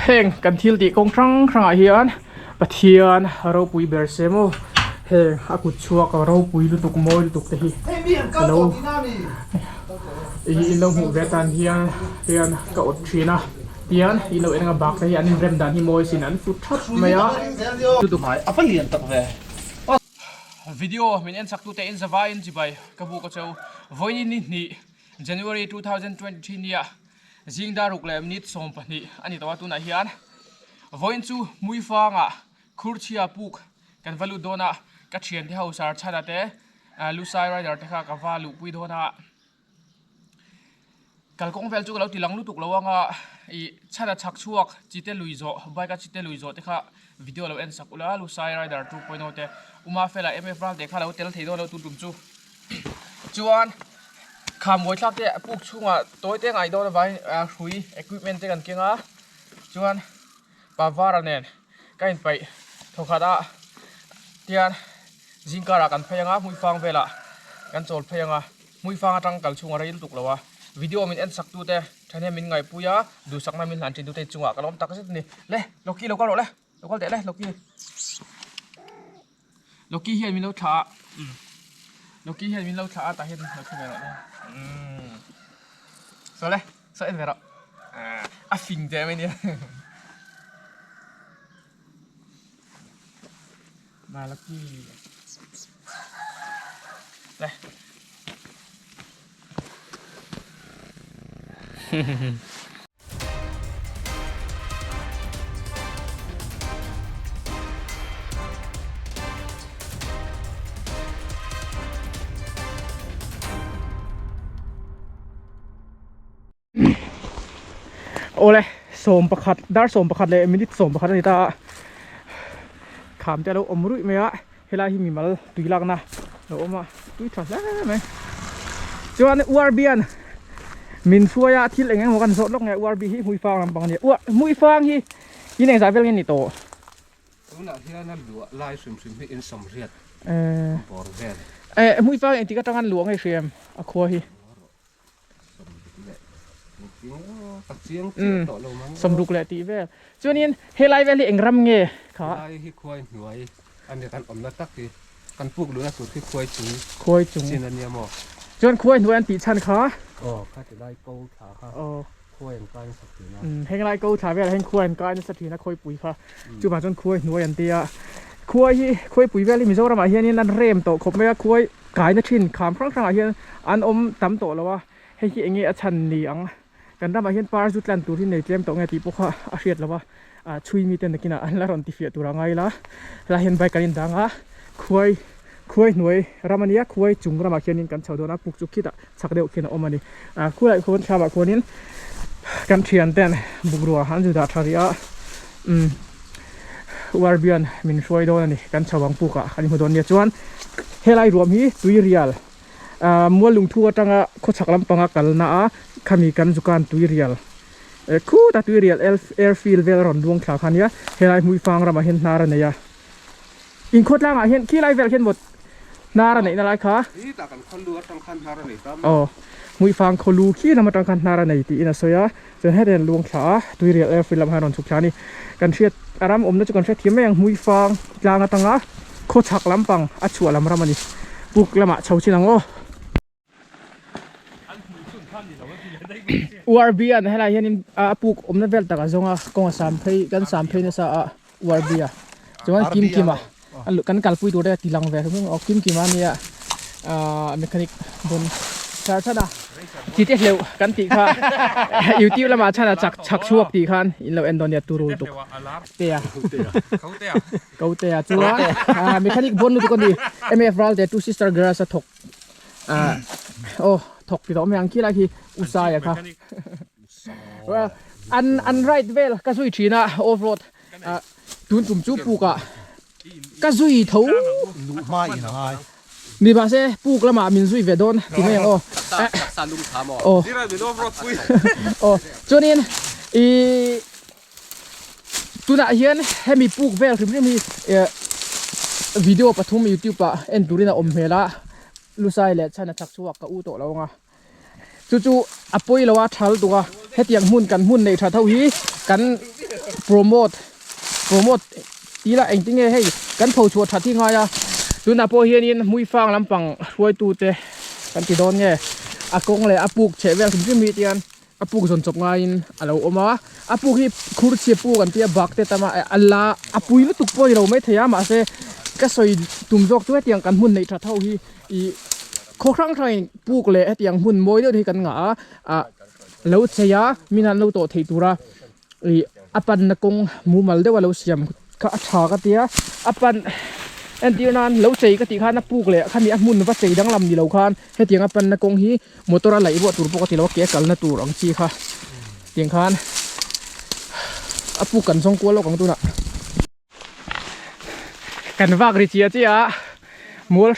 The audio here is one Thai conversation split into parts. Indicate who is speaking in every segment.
Speaker 1: เฮงกันทิลติกงครั้งครั้งเฮียนปะเทียนเราปุยเบอร์เซโมเฮงอากุชัวก็เราปุยลุตุกโมลุตุกเตฮีเราอีเราหูเวตันเฮียนก็อดชีนะเฮียนอีเราเองก็บักเฮียนเรมดันฮิโมยสินันฟุตทับไม่อะลุตุกหายอัฟเลียนตักเววิดีโอมันเอ็นสักตัวเตอินสบายอินจิบายกับบุกเจ้าวันนี้นี่ January 2023เนี่ยจิงดารุกเลมนิดสมปนิอันนี้ตัวตุนเฮียนวันจูมุยฟังอ่ะคูร์ชีอาปุกกันวัลุโดนะกัดเชียนที่เขาสารชาดเตลูไซไรเดอร์ที่เขากับวัลุปุยโดนะกัลกงเฟลจูเราตีหลังลุตุกเราว่าง่ะอีชาดชักชวกจิตเตลุยโจใบกัดจิตเตลุยโจที่เขาวิดีโอเราเอ็นสักอุลาลูไซไรเดอร์2.0เตอุมาเฟลเอ็มเอฟรัลเด็กเขาเราเตลเทโดเราตุ่มจูจวนคำว่าชักเตะปุ๊กช่วงตัวเตะไงโดนไว้คุยอุปกรณ์เตะกันเก่งจวนปาวาร์เนนก็อินไปทุกขดาเตียนจิงการกันพยังมุยฟังเวลากันโจลพยังมุยฟังจังกัลช่วงอะไรลุตุกแล้ววะวิดีโอมินเอ็นสักตัวเตะท่านเนี่ยมินไงปุยดูสักนามินหลังจินดูเตะจังหวะกันล้มตักสินี่เล่ล็อกกี้เราก็รู้เล่เราก็เตะเล่ล็อกกี้เฮียมินเราช้าล็อกกี้เฮียมินเราช้าแต่เห็นเราขึ้นไปแล้วsoเลยsoเอ็นเวลาฟิงเจไหมเนี่ยมาล็อกกี้เลยโอ้เลยสมประคัดดาร์สมประคัดเลยมินิสมประคัดนี่ตาขามจะเราอมรุ่ยไหมอะเฮลาฮิมีมาตุยลักนะเราอมมาตุยถัดแล้วไหมจวนอูอาร์บีนมินฟัวยาที่อะไรเงี้ยหัวกันสดลงไงอูอาร์บีฮิมุยฟางลำปังเนี่ยมุยฟางฮิยินเองสายเวลเงี้ยนี่โต
Speaker 2: ตัวนั้นที่นั่นหลวงลายสุ่มให้อินสมเรียดปอร์เวล
Speaker 1: มุยฟางเองที่ก็ต้องการหลวงให้เชียมอะครัวฮิสมรุกแหละตีเวลจวนนี้เฮลัยเวลเองรำเงี้ยค่ะ
Speaker 2: ไอ้ที่ควายหน่วยอันนี้กันอมนักตักที่กันปลูกหรือสุดที่ควายจุงสินันเนี่ยหมอ
Speaker 1: จวนควายหน่วยอันตีชันค่ะ
Speaker 2: อ๋อข้าจะได้เกาขาค่ะควายกายสักทีนะ
Speaker 1: เฮงไรเกาขาเวลเฮงควายกายสักทีนะควายปุ๋ยค่ะจู่มาจนควายหน่วยอันเตียควายปุ๋ยเวลมิโซรามาเฮียนี่นั่นเริ่มโตครบไม่ว่าควายกายนั่นชินขามครั้งเฮียอันอมตั้มโตแล้วว่าให้ขี้เองเงี้ยชันเลี้ยงกันได้มาเห็นปาร์จุดแลนตัวที่ในเกมตัวไงที่พวกเขาอาเซียนแล้วว่าช่วยมีเต็มตะกี้นะอันละรอนที่เฟียตัวไงล่ะแล้วเห็นใบกันดังคุยหน่วยรามันเนี้ยคุยจุงรามาเขียนกันชาวโดนะปุกจุกคิดสักเดียวเขียนออกมานี่คุยคนชาวบ้านคนนี้กันเทียนเต้นบุกรัวหันจุดอัฐริยะวาร์เบียนมินช่วยโดนนี่กันชาวบ้านปุกอันนี้หัวโดนเนี่ยจวนเฮลัยรวมฮีตุยเรียลมัวลุงทัวจังโคชักลำปังกันนะขมีกันจุกันตุยเรียลคู่ตัดตุยเรียลแอร์ฟิลเวลรอนดวงขาวคันนี้เฮลัยมุยฟังรามาเห็นนารันเนี่ยอินโคตรล่างเห็นขี้ไลเวลเห็นหมดนารันเนี่ยอะไรคะ
Speaker 2: นี่แต่กันคนรู้ตั้งคันนารันเนี่ยครับ
Speaker 1: อ๋อมุยฟังเขารู้ขี้นำมาตั้งคันนารันเนี่ยตีน่ะสวยจะให้เดินดวงขาวตุยเรียลแอร์ฟิลลำหารอนสุขชานี่กันเชียดอารามอมนั่นจะกันเชียดเทียมแมงมุยฟังจางตั้งโคชักลำปังอัจฉริยะลำรามันนี่ปุกละมาชาวชินังโออูอาร์บีอันเฮลัยเห็นปุกอมนั่นเวลตะกันจงกงกันสามเพย์นี่ซะอูอาร์บีจงกิมอันกันกัลปุยตัวเดียตีลังเวลมึงออกกิมอันนี้เมคานิกบนชาดาจีเอสเร็วกันตีค่ะอยู่ที่ละมาชาดาชักชวกตีคันอินเราเอ็นโดเนียตูรูตุกเตียเขาเตียจัวเมคานิกบนนู่นทุกคนดีเอ็มเอฟรัลเดทูซิสเตอร์กราสถกโอ้ถกพี่ต่อไม่ยังคิดอะไรที่อุตส่าห์ค่ะว่าอันไรท์เวลก็สุยชีนะออฟโรดตุนตุ่มจูปูกะก็สุยทู
Speaker 2: ไม่นะ
Speaker 1: นี่ภาษาปูกละมามินสุยเวดอนที่ไม่ยัง
Speaker 2: สาลุงถาม
Speaker 1: โอ้โอ้จนนี้ตัวน่ะเห็นให้มีปูกเวลถึงไม่มีวิดีโอปฐมยูทูบปะเอ็นดูนี่นะอมเฮล่าลูไซเล็ดฉันชักชวกกับอูโตแล้วไงจู่ๆอปุยแล้วว่าทัลตัวเฮ็ดอย่างหุ่นกันหุ่นในทัลเท่าฮีกัน promote tí là anh tính nghe hay cắn thầu chuột thật thì ngay à tôi nãy po hiền in mũi phang làm bằng xuôi tu tê cắn tí đòn nghe công lệ apuk chế về cũngมีtiền apuk dọn chụp ngay in alo oma apuk hi khur chia pu kan tia bak te tama alla apui lu tuk po lo mai thaya ma se ka soi tum jok tu tiang kan mun nei tha thau hi i kho krang thai puk le tiang mun moi de hi kan nga a lo cheya minan lo to thei tura i apan na kong mu mal de wa lo siam ka tha ka tia apan anh tiêu nan lâu chơi cái tiếng khan nó buộc lệ khan mi mun nó chơi đang làm gì lâu khan cái tiếng apan nó công hi motor lại bộ tour bộ cái lâu kia cần nó tour ông chi kha tiếng khan buộc cần xong qua lâu còn tu nè cần vác đi chia chứ à mua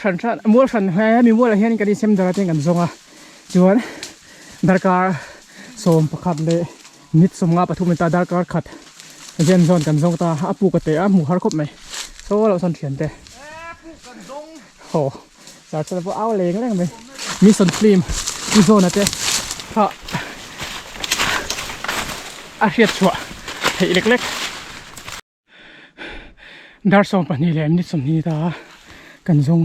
Speaker 1: sẵn hay mi mua là hiện cái đi xem đó tiếng cần xong à chuan dar car som pakhat le nit som nga pathum ta dar car khat gen zon cần xong ta buộc cái té mu har khop mai so lâu son thiền téโสาวจะพอเอาเล้งแล้วไหมมีส่วนฟิล์มมีโซนนะเจ้ก็อาเชียชัวเฮ้ยเล็กๆดาร์ซองปนีเลยมิดสมนีตากันซง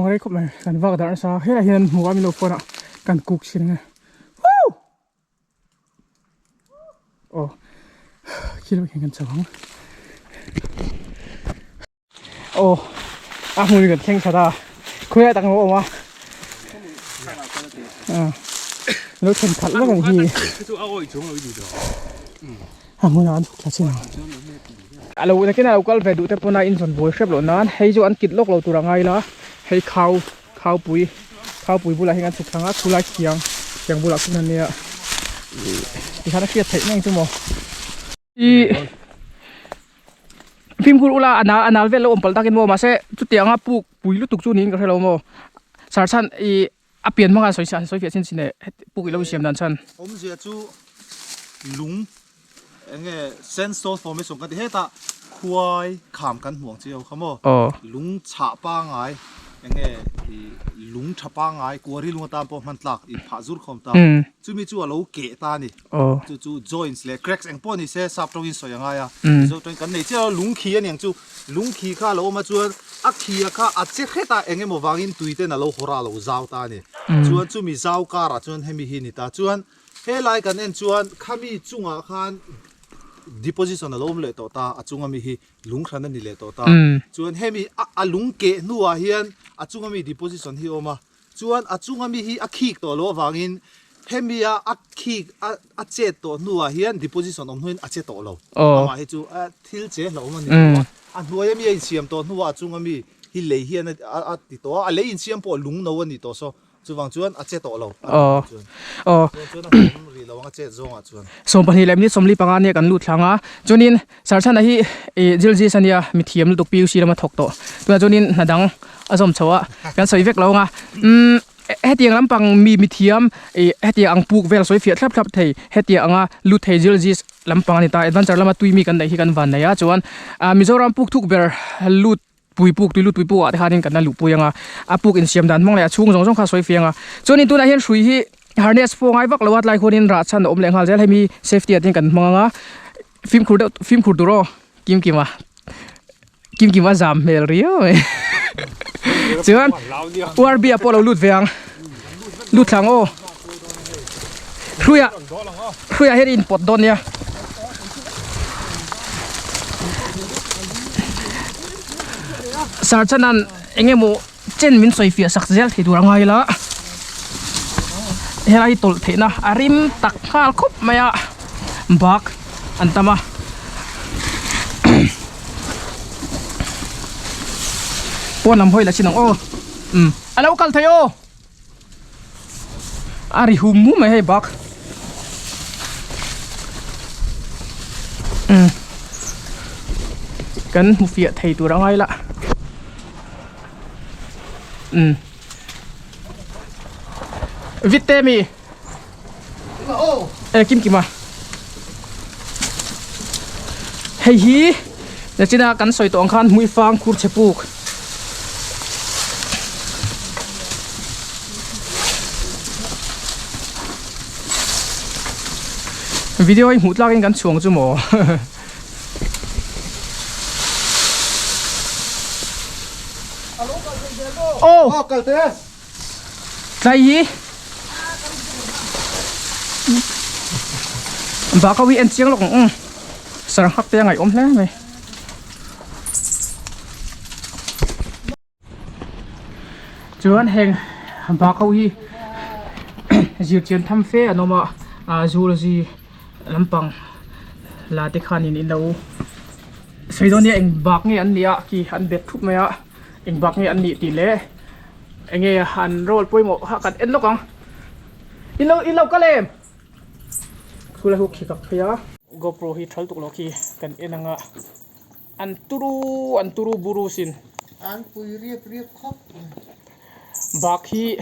Speaker 1: อะไรก็ไม่กันว่ากันดาร์ซาเฮ้ยเห็นหัวมีโลโก้อะกันกุกชิ้นไงโอ้คิดว่าแข่งกันสองโอ้มือกันแข่งชะตาคุยอะไรต่างๆออกมาแล้วแข่งขันแล้วกันทีมือนานถูกใช่ไหมเราแต่แค่เราก็ไปดูแต่พอนาอินส่วนบวยเชฟหล่นนั้นให้จวนกิดโลกเราตัวไงล่ะให้ข้าวปุ๋ยบุหรี่ให้กันสุกทางอ่ะบุหรี่เคียงบุหรี่พวกนั้นเนี่ยที่เขาเรียกเทคนิคจังมั้งฟิล์มคุณอุลาอันนั้นเวลาอมปลตากินโมมาเสจุดเตียงอ่ะปุ๋ยลุตุกจูนินก็ให้เราโมสารชันเปลี่ยนมังกรสวยเฟียชินสิเนี่ยปุ๋ยเราเสียมดันชัน
Speaker 3: ผมเสียจูลุงเงี้ยเซนส์โซฟอร์มส่งกันที่เฮต้าควายขามกันห่วงเจียวเขาโมลุงฉะป้าไงเงี้ยลุงฉะป้าไงกัวที่ลุงตามพอมันหลักผาจุดคอมตามจูมีจูเราเกะตานี่จู joints เลย cracks เองพอนี่เสียซับตรงนี้สวยยังไงอ่ะจูตรงกันนี่เจ้าลุงขี้อย่างจูลุงขี้ข้าเรามาจวนอักขี้ข้าอัดเจ็บแค่ตาเงี้ยมาวางอินตุยเต้นเราหัวเราเจ้าตานี่จูมีเจ้าการะจวนให้มีหินตาจวนเฮ้ไล่กันเองจวนข้ามีจุงอาคาร deposition เราไม่เลยต่อตาจุงอามีลุงขันนั่นนี่เลยต่อตาจวนให้มีลุงเกะนัวเฮียนจุงอามี deposition ที่ออกมาจวนจุงอามีขี้ตัวโลวางินให้มีขี้เจ็ดตัวนัวเฮียน deposition อมนุนเจ็ดตัวเรามาให้จูทิลเจเรามันนี่นัวยังมีอินเสียมตัวนัวจุงอามีฮิเลเฮียนติดตัวเลยอินเสียมพอลุงนัวนี่ตัวโซจูวังจวนเจ็ดตัวเราสมปนิเลมนี่สมลีปังอันเนี่ยกันลุดหลังอ่ะจนินสารชันอะไรจิลจีสันเนี่ยมีเทียมตุกปิวซีแล้วมาถกตัวจนินนาดังอสมชัวกันสวยเวกเราอ่ะเฮตียงลำปังมีเทียมเฮตียงอังปูกเวลสวยเฟียดครับเทเฮตียงอ่ะลุดเทจิลจีลำปังนี่ตาเอ็ดวันจัร์ลมาตุยมีกันได้ที่กันวันเนี่ยจวนมิโซรัมปูกทุกเบอร์ลุดปุยปุกตุยลุดปุยปุกอ่ะที่เขาเรียกกันนั่นลุปุยยังอ่ะปุกอินเสียมดันมองเลยช่วงข้าสวยเฟียงอ่ะจนนี้ตัวนั้นเห็นสุยที่ฮาร์เนสพวงไอ้วักละวัดไล่คนอินรัชชันอมแรงหาเจลให้มีเซฟตี้อันนี้กันมองอ่ะฟิล์มขุดดูรอกิมว่าจามเมลเรียวจวนวาร์บีอ่ะพอเราลุดเฟียงลุดทางโอ้คุยเห็นอินปอดโดนเนี่ยสารชันนั้นเองโมเจนมินสวยเฟียสักเจลที่ดูรังไงละเฮลัยตุลเทนะอาริมตักข้าวคบมายะบักอันตมาปวนน้ำห้อยละชินองโอ้อะไรวะกัลเทโออาริหุมุไม่ให้บักกันมุฟีไทยตัวรังไงละวิตเตมีกิมมาเฮ้ยเดี๋ยวจีน่ากันสอยตัวอังคารมุยฟางคูร์เชปุก
Speaker 1: video ai hút lakin kan chuang chu mo ô
Speaker 3: cái thế
Speaker 1: cái gì bà có bị ăn chiếng lộc sarang hắc te ngai om hle mai chuan heng bà có hi diệt chiến tham phê nó mà dù là gì lampang là te khan in đâu xây đó nè anh bạc nghe anh lia ki anh bet thup mày á anh bạc nghe anh nị tỷ lệ anh nghe anh roll poi mo ha kat en lo kang in lo ka lem khula hu khi kap phia GoPro hi thal tuk lo ki kan enanga an turu buru sin
Speaker 4: an pui riep khop
Speaker 1: bak hi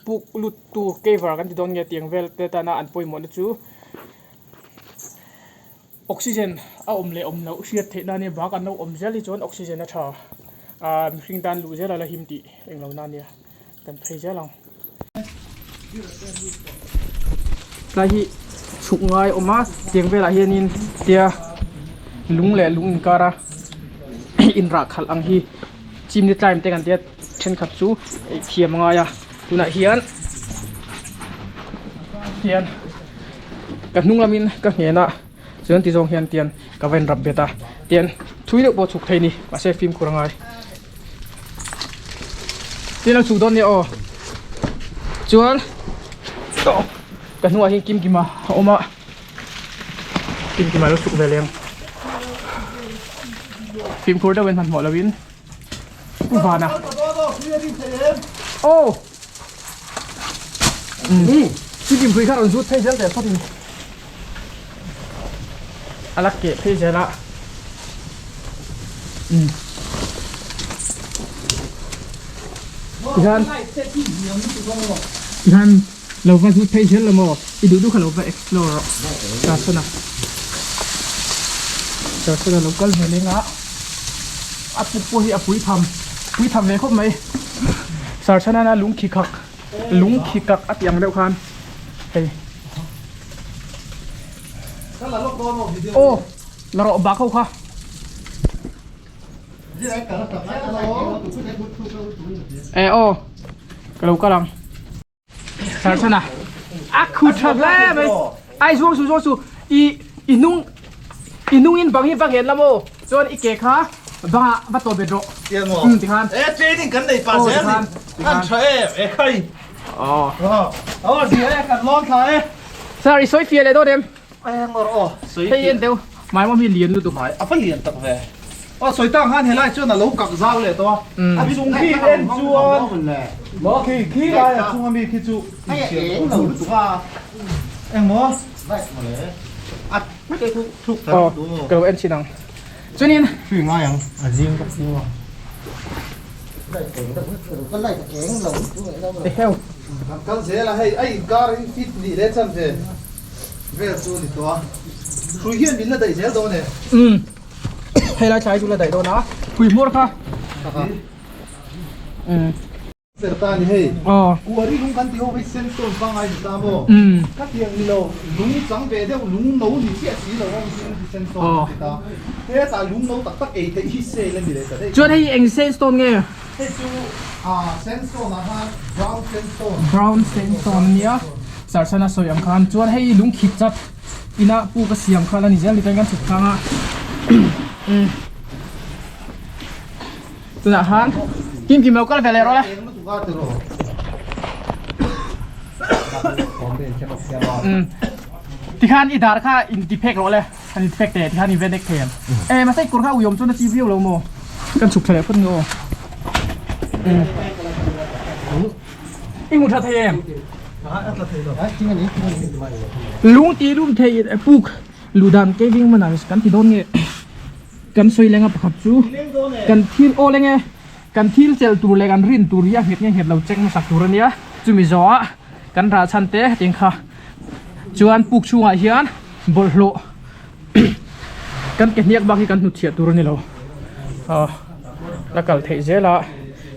Speaker 1: puk lut tu kevar kan ti don nge tiang vel te ta na an poi mo na chu oxygen a om le om no hriat the na ne bak an no om zel hi chon oxygen a tha mihring dan lu zel ala him ti eng lo na nia kan phei zelang la hi chuk ngai oma tiang vela hianin tia lung le lung kara in ra khal ang hi chim ni time te kan tia then khat chu thiam nga ya tuna hian ka hnung lamin ka hena chuan ti jong hian tian ka ven rap beta tian thui le bo chuk theini ma se film kurangai tian ang chu don ni o chuan to ka hnung a hi kim kima oma kim kima lo chuk veleng film kur da wen han mo lawin vana ô cái kim phui khác còn rút thấy rất là phát hiện alak kệ thấy thế là ihan lâu và rút thấy thế là mò đi đủ khả lâu và explore ra xem nào cho xem là lâu cân hơi lên á áp phục phui áp phui thầm này không mấy sao cho nên là lúng khi cặc áp yang đâu khan hey ô là rọ bạc không kha ô cái lâu cái lăng sao cho nào khụt thật lẽ mày ai xuống inung in bằng hiện là mô cho nên cái khá và tổ biệt độ thì khan
Speaker 3: trading cái này phá sẽ anh chơi khay gì ấy cần lon thôi
Speaker 1: sao soi phía này đâu đem
Speaker 3: em ngồi
Speaker 1: thấy yên đâu mai mà mình liền luôn tụi
Speaker 3: phải phải liền tập về soi tăng han thế này cho nó lâu cặc daoเลยตัวanh dùng khi em chuan bỏ khi lại chung anh bị khi chu em lâu chút à em mua cái thuốc thật
Speaker 1: cái em chỉ năng cho nên
Speaker 3: phi ngay anh riêng các riêng
Speaker 1: để theo
Speaker 3: kan se la hei ai gar fit li le cham se ve chu ni to ru hian bin na dai sel do ne
Speaker 1: hay là trái chú là đẩy đồ nó quỳ mua được không
Speaker 3: ser ta ni hei ku ri lung kan ti ho ve sen to bang ai ta mo ka tiang ni lo lung chang ve de lung no ni sia si lo wang sen to ta te ta lung no tak tak e te hi se le ni le ta
Speaker 1: cho thấy anh sandstone nghe
Speaker 3: he chu sandstone na ha
Speaker 1: brown sandstone nia sar sana soi am khan chuan hei lung khit chat ina pu ka siam khala ni zel litan kan chuk thanga tuna han kim kim kal vele ro la ti khan idar kha in ti phek ro le han ti phek te ti khan in vedek them ma sai kur kha uyom chuna chi view lo mo kan chuk thale phun no ingút thật thầy em lúng tí lúng thầy buk lù đàn cái viên mà nào cắn thì đôn nghe cắn xoay lên ngập khắp chú cắn thiên ô lên nghe cắn thiên chèl tù lên cắn rin tù ria hết nghe hết lâu check mà sạc tù rồi nhá chú mi gió cắn ra chăn té tiếng kha chú ăn buk chú ngại hiền bol lộ cắn cái nhạc bạc khi cắn nụt chiết tù rồi lâu là cả thầy dễ là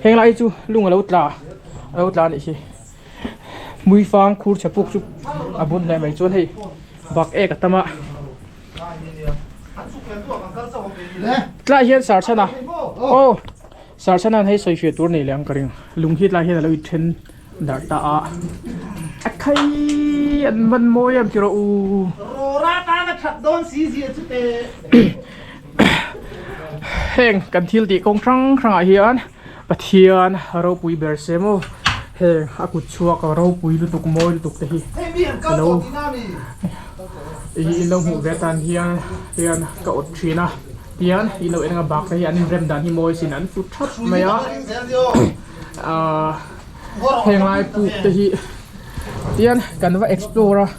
Speaker 1: heng lại chú lung lâu tla này khi mui phang khur chapuk chu abun le mai chon hei บักเอกตมะ
Speaker 4: nè
Speaker 1: ลายเฮียนสารชนะโอ้สารชนะให้สวยเฟียตัวนี้เลี้ยงกระดิ่งลุงฮิตลายเฮียนเราอีเทนดาตาอะใครอันมันโมยมจิโรอู
Speaker 4: rồi ta đã chặt đón xí gì chứ tệ
Speaker 1: เฮงกันทิลตีกงครั้งเฮียนปะเทียนเราปุยเบอร์เซโมเฮงอากุชัวกับเราปุยลุตุกโมยลุตุกเตฮี
Speaker 4: hey miền cao tổ tí nam đi
Speaker 1: อีเราหูเวตันเฮียนก็อดชีนะเฮียนอีเราเองก็บักเฮียนเรมดันฮิโมยสินันฟุตทับไหมอ่ะเพลงลายปูเตฮีเฮียนกันว่า explorer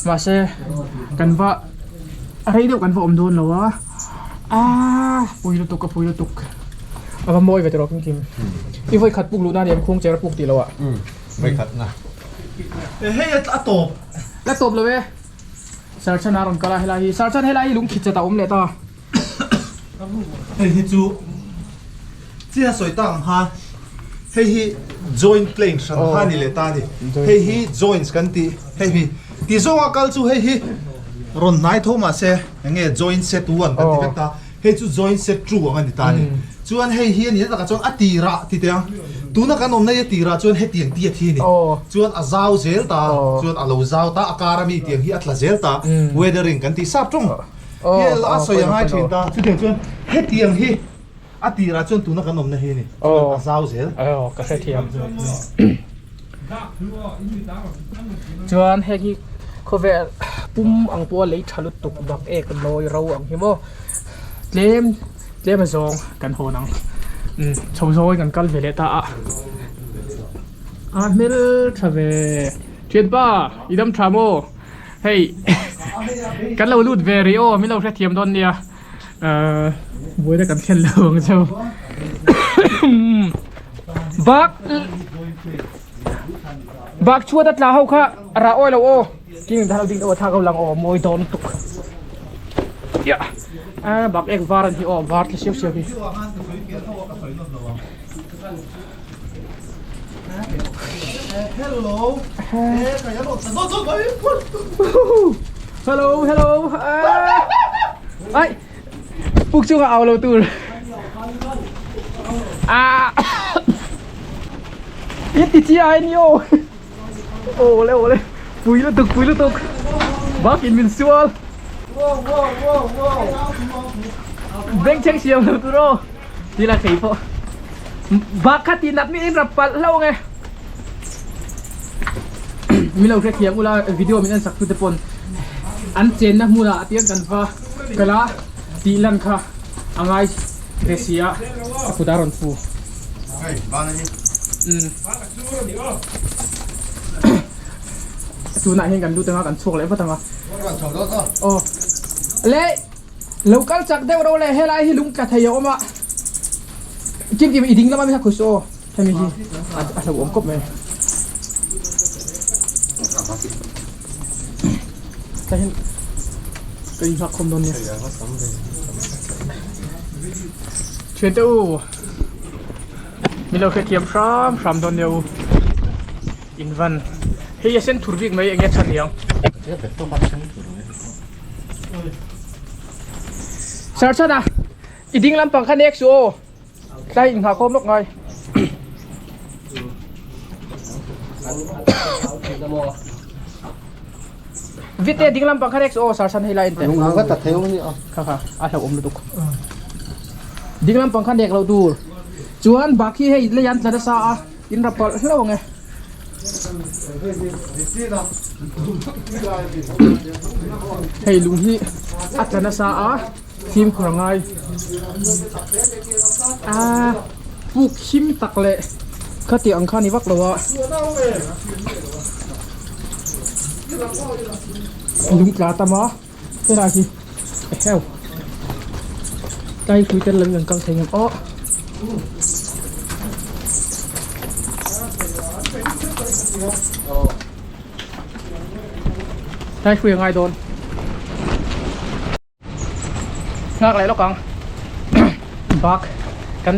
Speaker 1: มาเซกันว่าอะไรเดียวกันว่าอมโดนเหรอวะปุยลุตุกกับปุยลุตุกเอามาโมยไปตลอดจริงๆอีไว้ขัดปุกลูน่าเดียมคงเจอปุกตีเราอ่ะ
Speaker 3: ไม่ขัดนะเฮ้ยอะตบ
Speaker 1: แล้วตบเลยเว้ยสารชนะรอนก็ลาเฮลาฮีสารชนะเฮลาฮีลุงคิดจะตาเลยต่อ
Speaker 3: เฮ้ยจูเจ้าสวยตั้งฮะเฮ้ย join playing สันฮานี่เลยตาดิเฮ้ย join กันตีเฮ้ยที่ส่งอาการจูเฮ้ยรอนไนท์โทมาเซ่ยังไง join set 1กันที่เวตาเฮ้ยจู join set 2กันที่ตาดิจวนเฮ้ยนี่ตะกันจวนอตีระที่เดียงตูนักกันอมในตีระจวนเฮ้ยเตียงตีที่นี่จวนอาซาวเซลตาจวนอาลูซาวตาอาการมีเตียงที่อัตลาเซลตา weathering กันที่ซับจงเฮ้ยอาศัยยังไงที่ตาจุดเดียวจวนเฮ้ยเตียงที่อตีระจวนตูนักกันอมในเฮ้ยนี่อาซาวเซล
Speaker 1: กระเทียมจวนเฮกิเขาเวปุ่มอังปัวเลยทะลุตุกบักเอกลอยเราอังฮิโมเล่มมาซองกันโหนังชมโซยกันกัลเวเลตาเมลทเวเทียนป้าอีดัมทราโมเฮ้ยกันเราลูดเวริโอไม่เราแค่เทียมดอนเดียบวยได้กันเทียนเหลืองเจ้าบักชัวตัดลาเขาค่ะราอ้อยเราโอ้กินถ้าเราดิ้งเอาท่าเขาหลังโอ้มวยโดนตุกยะบักเอกวารันที่โอ้วาร์ทเชียวพี่
Speaker 3: Hello เฮ้ยใครจะหลดฉันโดนไป
Speaker 1: Hello hello ไอ้ปลุกชัวเอาเราตูนยัดติดที่ไอ้นี่โอ้เร็วเลยปุยแล้วตกบักอินมินซัวลเบ่งเช็คเสียงเราตูโรทีละขีพอบักขัดตีนัดไม่อินรับปัดเล่าไงมีเราแค่เขียนมูลาวิดีโอมีอันสักทุกตะปนอันเจนนะมูลาเตียงกันฟ้ากะลาตีลันค่ะอังไงเรเซียกูดารอนฟูจูน่าเห็นกันดูตั้งกันโชคเลยป่ะตั้งโอ้เล่เราก็จักเดี๋ยวเราเล่ให้ไรให้ลุงกระเทียมอ่ะจิ้มอีดิ้งแล้วมันไม่ใช่คุยโซ่ใช่ไหมพี่อาจจะผมกบไหมแต่เห็นก็ยิงหักคมโดนเนี่ยเชียนเต้ามีเราเคยเทียมพร้อมโดนเดียวอินวันเฮียเส้นถูกวิ่งไหมอย่างเงี้ยชันเดียวสารชนะอีดิ้งลำปังคันเอ็กซ์โอใส่อิงหาคมนกไงวิเตดิ้งลำปังคันเอ็กซ์โอสารชันให้ไลน์แต่
Speaker 4: đúng không có tật thiếu gì không
Speaker 1: ค่ะอาจจะอมดุกดิ้งลำปังคันเด็กเราดูจวนบักที่ให้เลียนจะได้ซาอินรับปอดเราไงให้ลุงที่อาจารย์ซาทีมของไงปุกชิมตักเละข้าเตียงข้านี่วักเราวะลุงกาตามะเป็นไรสิเฮ้ยใกล้คุยกันเรื่องกังเทียมอ้อใช่คุยยังไงโดนงักอะไรแล้วกัง บักกัน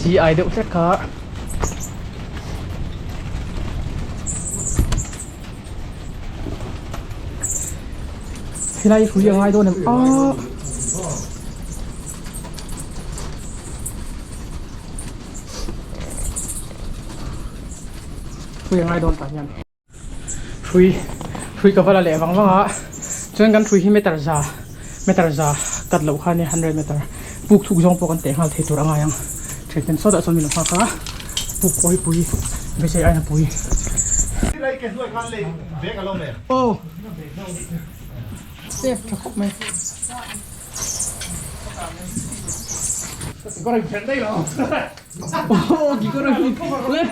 Speaker 1: จีไอเดือดเช็คขา ที่ไรคุยยังไงโดนเนี่ยอ๋อคุยยังไงโดนปะยันคุยกับอะไรบ้างวะจนกันคุยที่เมตรซากัดเหล่าข้านี่100 เมตรปลูกทุกช่องปกันเตะหัลเทตัวอะไรยังเทรดเป็นโซดาสมิลฟ้าค่ะปลูกปุยไม่ใช่ไอ้นะปุย
Speaker 3: ที่ไรเก็บด้วยกันเลยเบรกอารมณ์เลย
Speaker 1: โอ้เซฟจะครบไหมก็ได้เขียนได้หรอโอ้กี่ก็ได้เลย